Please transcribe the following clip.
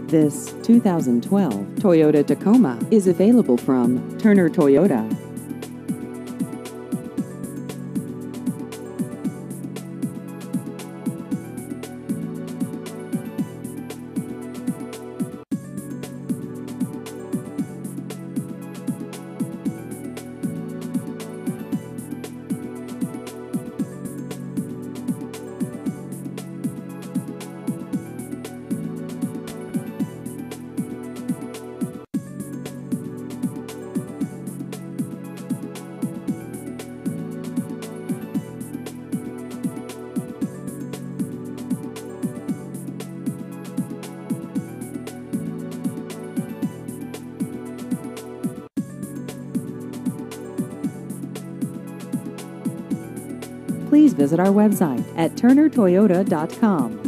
This 2012 Toyota Tacoma is available from Turner Toyota. Please visit our website at turnertoyota.com.